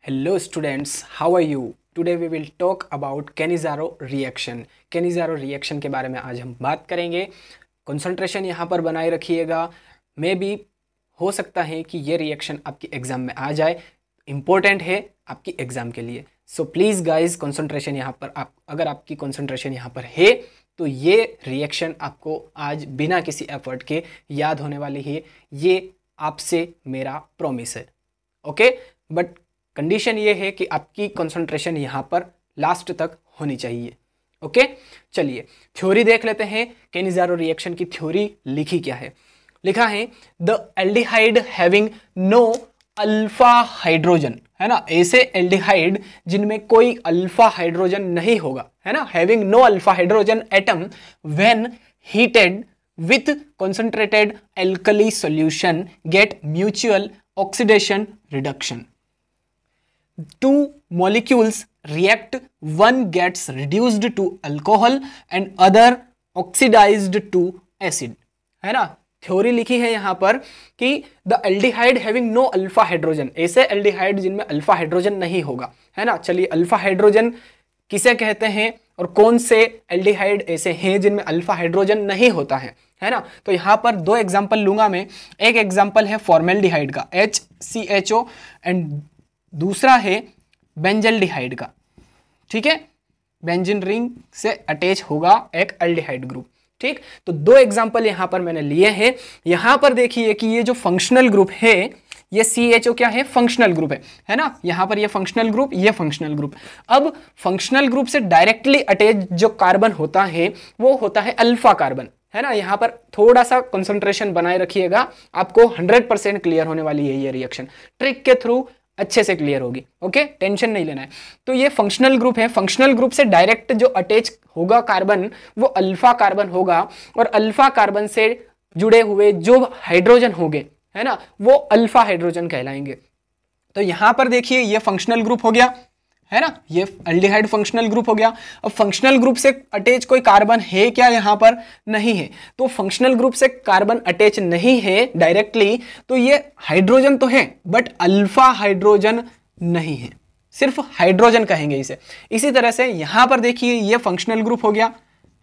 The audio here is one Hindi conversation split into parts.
Hello students, how are you? Today we will talk about Cannizzaro reaction. Cannizzaro reaction के बारे में आज हम बात करेंगे. कंसंट्रेशन यहाँ पर बनाए रखिएगा. मे बी हो सकता है कि ये रिएक्शन आपकी एग्जाम में आ जाए. इम्पोर्टेंट है आपकी एग्जाम के लिए. सो प्लीज़ गाइज कंसंट्रेशन यहाँ पर अगर आपकी कंसंट्रेशन यहाँ पर है तो ये रिएक्शन आपको आज बिना किसी एफर्ट के याद होने वाली है. ये आपसे मेरा प्रॉमिस है. ओके, बट कंडीशन ये है कि आपकी कंसंट्रेशन यहाँ पर लास्ट तक होनी चाहिए. ओके, चलिए थ्योरी देख लेते हैं. कैनिज़ारो रिएक्शन की थ्योरी लिखी क्या है? लिखा है the aldehyde having no alpha hydrogen, है ना. ऐसे एल्डिहाइड जिनमें कोई अल्फा हाइड्रोजन नहीं होगा, है ना. Having no alpha hydrogen atom when heated with concentrated alkali solution get mutual oxidation reduction. Two molecules react, one gets reduced to alcohol and other oxidized to acid, है ना. थ्योरी लिखी है यहाँ पर कि the aldehyde having no alpha hydrogen, ऐसे एल्डिहाइड जिनमें अल्फा हाइड्रोजन नहीं होगा, है ना. चलिए अल्फा हाइड्रोजन किसे कहते हैं और कौन से एल्डिहाइड ऐसे हैं जिनमें अल्फा हाइड्रोजन नहीं होता है ना. तो यहाँ पर दो एग्जांपल लूंगा मैं. एक एग्जांपल है फॉर्मेल्डिहाइड का HCHO एंड दूसरा है बेंजल्डिहाइड का. ठीक है, बेंजीन रिंग से अटैच होगा एक एल्डिहाइड ग्रुप. ठीक, तो दो एग्जांपल यहाँ पर मैंने लिए हैं. यहाँ पर देखिए कि ये जो फंक्शनल ग्रुप है ये CHO क्या है? फंक्शनल ग्रुप है ना. यहाँ पर ये फंक्शनल ग्रुप, ये फंक्शनल ग्रुप. अब फंक्शनल ग्रुप से डायरेक्टली अटैच जो कार्बन होता है वो होता है अल्फा कार्बन, है ना. यहाँ पर थोड़ा सा कंसंट्रेशन बनाए रखिएगा, आपको 100% क्लियर होने वाली है ये रिएक्शन. ट्रिक के थ्रू अच्छे से क्लियर होगी. ओके, टेंशन नहीं लेना है. तो ये फंक्शनल ग्रुप है. फंक्शनल ग्रुप से डायरेक्ट जो अटैच होगा कार्बन वो अल्फा कार्बन होगा और अल्फा कार्बन से जुड़े हुए जो हाइड्रोजन होंगे, है ना, वो अल्फा हाइड्रोजन कहलाएंगे. तो यहां पर देखिए ये फंक्शनल ग्रुप हो गया, है ना. ये एल्डिहाइड फंक्शनल ग्रुप हो गया. अब फंक्शनल ग्रुप से अटैच कोई कार्बन है क्या? यहां पर नहीं है. तो फंक्शनल ग्रुप से कार्बन अटैच नहीं है डायरेक्टली, तो ये हाइड्रोजन तो है बट अल्फा हाइड्रोजन नहीं है, सिर्फ हाइड्रोजन कहेंगे इसे. इसी तरह से यहां पर देखिए ये फंक्शनल ग्रुप हो गया,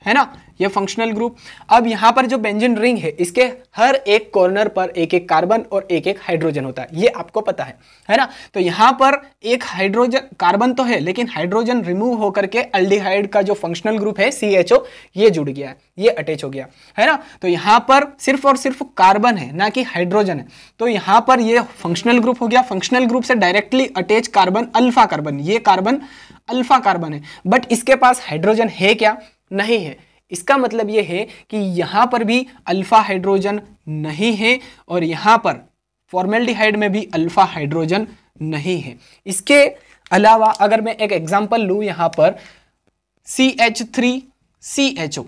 है ना, ये फंक्शनल ग्रुप. अब यहां पर जो बेंजीन रिंग है इसके हर एक कॉर्नर पर एक एक कार्बन और एक एक हाइड्रोजन होता है, ये आपको पता है ना. तो यहां पर एक हाइड्रोजन कार्बन तो है लेकिन हाइड्रोजन रिमूव होकर के एल्डिहाइड का जो फंक्शनल ग्रुप है CHO ये जुड़ गया है, ये अटैच हो गया, है ना. तो यहां पर सिर्फ और सिर्फ कार्बन है ना कि हाइड्रोजन है. तो यहां पर ये फंक्शनल ग्रुप हो गया. फंक्शनल ग्रुप से directly attach carbon alpha carbon, ये कार्बन अल्फा कार्बन है बट इसके पास हाइड्रोजन है क्या? नहीं है. इसका मतलब यह है कि यहां पर भी अल्फा हाइड्रोजन नहीं है और यहां पर फॉर्मेल्डिहाइड में भी अल्फा हाइड्रोजन नहीं है. इसके अलावा अगर मैं एक एग्जांपल लूं यहां पर CH3CHO,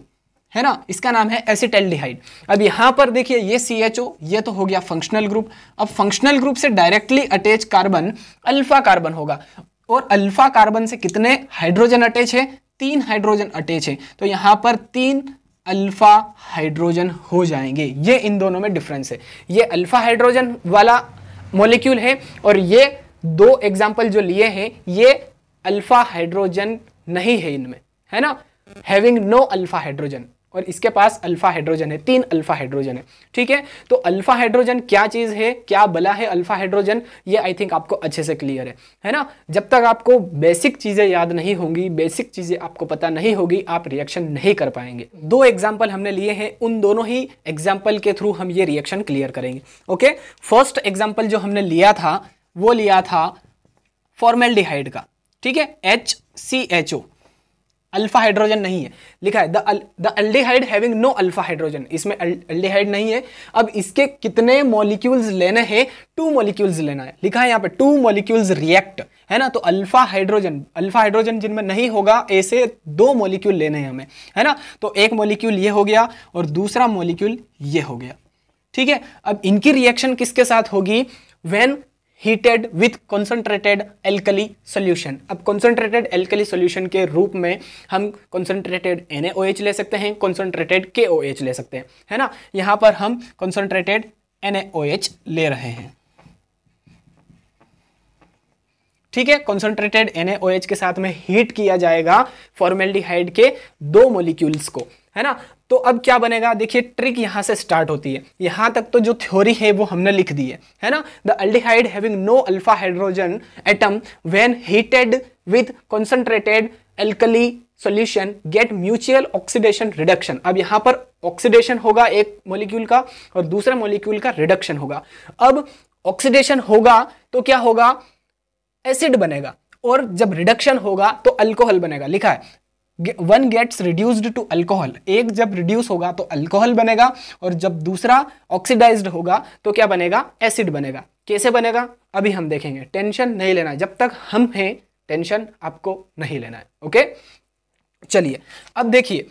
है ना, इसका नाम है एसिटल्डिहाइड. अब यहां पर देखिए ये CHO ये तो हो गया फंक्शनल ग्रुप. अब फंक्शनल ग्रुप से directly attach carbon alpha carbon होगा और अल्फा कार्बन से कितने हाइड्रोजन अटैच है? 3 हाइड्रोजन अटैच है. तो यहां पर 3 अल्फा हाइड्रोजन हो जाएंगे. ये इन दोनों में डिफरेंस है. ये अल्फा हाइड्रोजन वाला मॉलिक्यूल है और ये दो एग्जांपल जो लिए हैं ये अल्फा हाइड्रोजन नहीं है इनमें, है ना. हैविंग नो अल्फा हाइड्रोजन और इसके पास अल्फा हाइड्रोजन है, 3 अल्फा हाइड्रोजन है. ठीक है, तो अल्फा हाइड्रोजन क्या चीज है, क्या बला है अल्फा हाइड्रोजन, ये आई थिंक आपको अच्छे से क्लियर है ना. जब तक आपको बेसिक चीजें याद नहीं होंगी, बेसिक चीजें आपको पता नहीं होगी, आप रिएक्शन नहीं कर पाएंगे. दो एग्जाम्पल हमने लिए हैं, उन दोनों ही एग्जाम्पल के थ्रू हम ये रिएक्शन क्लियर करेंगे. ओके, फर्स्ट एग्जाम्पल जो हमने लिया था वो लिया था फॉर्मेल्डिहाइड का. ठीक है, HCHO, अल्फा हाइड्रोजन नहीं है. लिखा है the aldehyde having no alpha hydrogen, इसमें एल्डिहाइड नहीं है. अब इसके कितने मॉलिक्यूल्स लेने हैं? 2 मॉलिक्यूल्स लेना है. लिखा है यहाँ पे 2 मॉलिक्यूल्स रिएक्ट, है ना. तो अल्फा हाइड्रोजन जिनमें नहीं होगा ऐसे 2 मॉलिक्यूल लेने हैं हमें, है ना. तो एक मॉलिक्यूल ये हो गया और दूसरा मॉलिक्यूल ये हो गया. ठीक है, अब इनकी रिएक्शन किसके साथ होगी? When heated with concentrated alkali solution. अब कॉन्सेंट्रेटेड एल्कली सॉल्यूशन के रूप में हम कॉन्सेंट्रेटेड NaOH ले सकते हैं, कॉन्सेंट्रेटेड KOH ले सकते हैं, है ना. यहां पर हम कॉन्सेंट्रेटेड NaOH ले रहे हैं. ठीक है, कॉन्सेंट्रेटेड NaOH के साथ में हीट किया जाएगा फॉर्मेल्डिहाइड के 2 मॉलिक्यूल्स को, है ना। तो अब क्या बनेगा, देखिए ट्रिक यहां से स्टार्ट होती है। यहां तक तो जो थ्योरी है वो हमने लिख दी है ना। The aldehyde having no alpha hydrogen atom when heated with concentrated alkali solution get mutual oxidation reduction. अब यहां पर ऑक्सीडेशन होगा एक मॉलिक्यूल का और दूसरे मॉलिक्यूल का रिडक्शन होगा। अब ऑक्सीडेशन होगा तो क्या होगा, एसिड बनेगा, और जब रिडक्शन होगा तो अल्कोहल बनेगा। लिखा है one gets reduced to alcohol, एक जब रिड्यूस होगा तो अल्कोहल बनेगा, और जब दूसरा ऑक्सीडाइज्ड होगा तो क्या बनेगा, एसिड बनेगा। कैसे बनेगा अभी हम देखेंगे, टेंशन नहीं लेना है, जब तक हम हैं टेंशन आपको नहीं लेना है। ओके, चलिए अब देखिए,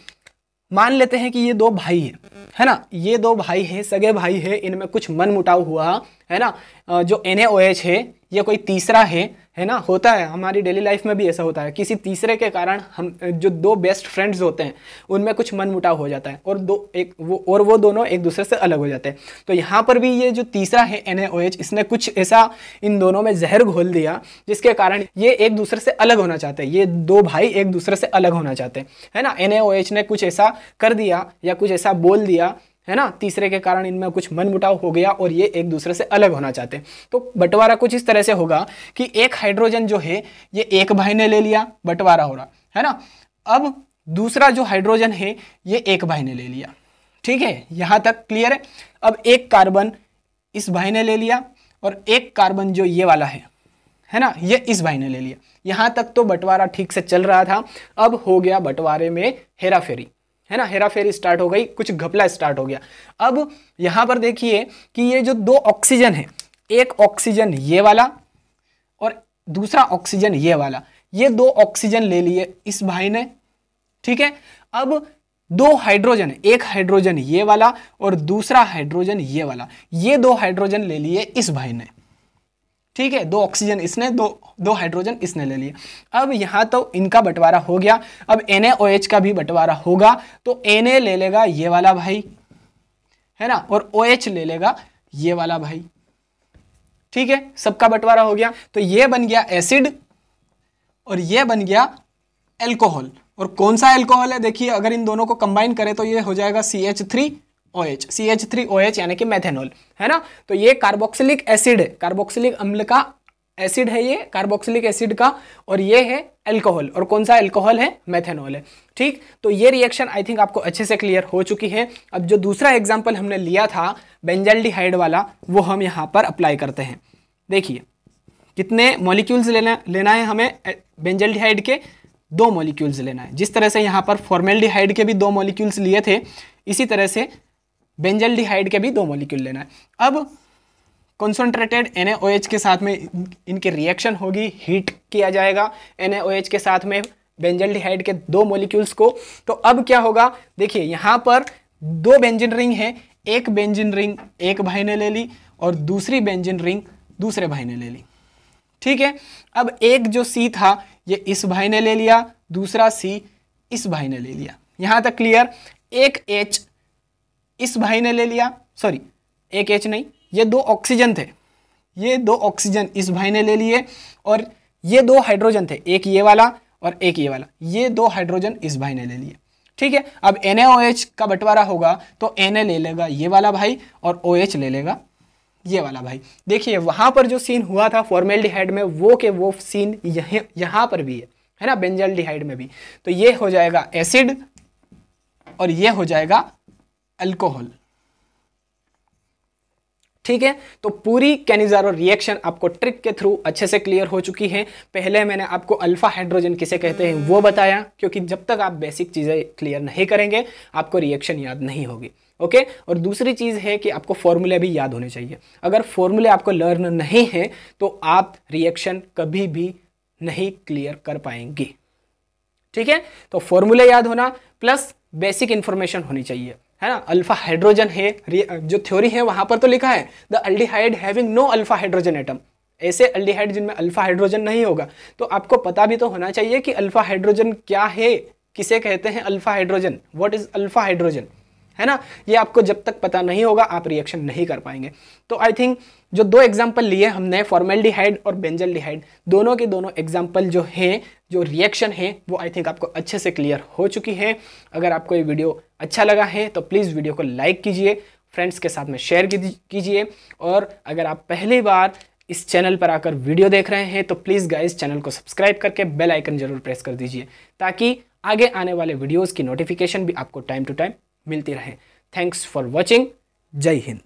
मान लेते हैं कि ये 2 भाई है ना, ये 2 भाई हैं, सगे भाई है, इनमें कुछ मन मुटाव हुआ है ना। जो NaOH है ये कोई तीसरा है ना, होता है हमारी डेली लाइफ में भी ऐसा होता है, किसी तीसरे के कारण हम जो 2 बेस्ट फ्रेंड्स होते हैं उनमें कुछ मन मुटाव हो जाता है और वो दोनों एक दूसरे से अलग हो जाते हैं। तो यहाँ पर भी ये जो तीसरा है NaOH, इसने कुछ ऐसा इन दोनों में जहर घोल दिया जिसके कारण ये एक दूसरे से अलग होना चाहते हैं, ये 2 भाई एक दूसरे से अलग होना चाहते हैं, है ना। NaOH ने कुछ ऐसा कर दिया या कुछ ऐसा बोल दिया, है ना, तीसरे के कारण इनमें कुछ मनमुटाव हो गया और ये एक दूसरे से अलग होना चाहते हैं। तो बंटवारा कुछ इस तरह से होगा कि एक हाइड्रोजन जो है ये एक भाई ने ले लिया, बंटवारा हो रहा है ना। अब दूसरा जो हाइड्रोजन है ये एक भाई ने ले लिया, ठीक है, यहां तक क्लियर है। अब एक कार्बन इस भाई ने ले लिया और एक कार्बन जो ये वाला है ना, ये इस भाई ने ले लिया। यहां तक तो बंटवारा ठीक से चल रहा था। अब हो गया बंटवारे में हेराफेरी, है ना, हेराफेरी स्टार्ट हो गई, कुछ घपला स्टार्ट हो गया। अब यहां पर देखिए कि ये जो 2 ऑक्सीजन है, एक ऑक्सीजन ये वाला और दूसरा ऑक्सीजन ये वाला, ये 2 ऑक्सीजन ले लिए इस भाई ने, ठीक है। अब 2 हाइड्रोजन है, एक हाइड्रोजन ये वाला और दूसरा हाइड्रोजन ये वाला, ये 2 हाइड्रोजन ले लिए इस भाई ने, ठीक है। 2 ऑक्सीजन इसने, 2 हाइड्रोजन इसने ले लिए। अब यहां तो इनका बंटवारा हो गया। अब NaOH का भी बंटवारा होगा, तो Na ले लेगा ये वाला भाई, है ना, और OH ले लेगा ये वाला भाई, ठीक है, सबका बंटवारा हो गया। तो ये बन गया एसिड और ये बन गया एल्कोहल। और कौन सा एल्कोहल है, देखिए अगर इन दोनों को कंबाइन करें तो ये हो जाएगा CH3OH यानी कि मेथेनॉल, है ना। तो ये कार्बोक्सिलिक एसिड है, कार्बोक्सिलिक अम्ल का एसिड है ये, कार्बोक्सिलिक एसिड का, और ये है अल्कोहल। और कौन सा अल्कोहल है, मेथेनॉल है, ठीक। तो ये रिएक्शन आई थिंक आपको अच्छे से क्लियर हो चुकी है। अब जो दूसरा एग्जांपल हमने लिया था बेंजल्डिहाइड वाला, वो हम यहाँ पर अप्लाई करते हैं। देखिए कितने मॉलिक्यूल्स लेना है हमें, बेंजल्डिहाइड के 2 मॉलिक्यूल्स लेना है। जिस तरह से यहाँ पर फॉर्मेल्डिहाइड के भी 2 मॉलिक्यूल्स लिए थे, इसी तरह से बेंजल्डिहाइड के भी 2 मॉलिक्यूल लेना है। अब कॉन्सेंट्रेटेड NaOH के साथ में इनकी रिएक्शन होगी, हीट किया जाएगा NaOH के साथ में बेंजल्डिहाइड के 2 मॉलिक्यूल्स को। तो अब क्या होगा, देखिए यहाँ पर 2 बेंजीन रिंग है, एक बेंजीन रिंग एक भाई ने ले ली और दूसरी बेंजीन रिंग दूसरे भाई ने ले ली, ठीक है। अब एक जो C था ये इस भाई ने ले लिया, दूसरा C इस भाई ने ले लिया, यहाँ तक क्लियर। एक H इस भाई ने ले लिया, सॉरी एक H नहीं, ये 2 ऑक्सीजन थे, ये 2 ऑक्सीजन इस भाई ने ले लिए, और ये 2 हाइड्रोजन थे, एक ये वाला और एक ये वाला, ये 2 हाइड्रोजन इस भाई ने ले लिए, ठीक है। अब NaOH का बंटवारा होगा तो Na ले लेगा ये वाला भाई और OH ले लेगा ये वाला भाई। देखिए वहां पर जो सीन हुआ था फॉर्मेल्डिहाइड में, वो सीन यहाँ पर भी है ना, बेंजल्डिहाइड में भी। तो ये हो जाएगा एसिड और ये हो जाएगा अल्कोहल, ठीक है। तो पूरी कैनिज़ारो रिएक्शन आपको ट्रिक के थ्रू अच्छे से क्लियर हो चुकी है। पहले मैंने आपको अल्फा हाइड्रोजन किसे कहते हैं वो बताया, क्योंकि जब तक आप बेसिक चीज़ें क्लियर नहीं करेंगे आपको रिएक्शन याद नहीं होगी, ओके। और दूसरी चीज़ है कि आपको फॉर्मूले भी याद होने चाहिए। अगर फॉर्मूले आपको लर्न नहीं है तो आप रिएक्शन कभी भी नहीं क्लियर कर पाएंगे, ठीक है। तो फॉर्मूले याद होना प्लस बेसिक इंफॉर्मेशन होनी चाहिए, है ना। अल्फा हाइड्रोजन है, जो थ्योरी है वहां पर तो लिखा है the aldehyde having no alpha hydrogen atom, ऐसे अल्डिहाइड जिनमें अल्फा हाइड्रोजन नहीं होगा। तो आपको पता भी तो होना चाहिए कि अल्फा हाइड्रोजन क्या है, किसे कहते हैं alpha hydrogen, what is alpha hydrogen, है ना। ये आपको जब तक पता नहीं होगा आप रिएक्शन नहीं कर पाएंगे। तो आई थिंक जो दो एग्जाम्पल लिए हमने, फॉर्मेल्डिहाइड और बेंजल्डिहाइड, दोनों के दोनों एग्जाम्पल जो हैं, जो रिएक्शन है, वो आई थिंक आपको अच्छे से क्लियर हो चुकी है। अगर आपको ये वीडियो अच्छा लगा है तो प्लीज़ वीडियो को लाइक कीजिए, फ्रेंड्स के साथ में शेयर कीजिए, और अगर आप पहली बार इस चैनल पर आकर वीडियो देख रहे हैं तो प्लीज़ गाइस चैनल को सब्सक्राइब करके बेल आइकन जरूर प्रेस कर दीजिए, ताकि आगे आने वाले वीडियोस की नोटिफिकेशन भी आपको टाइम टू टाइम मिलती रहे। Thanks for watching. जय हिंद।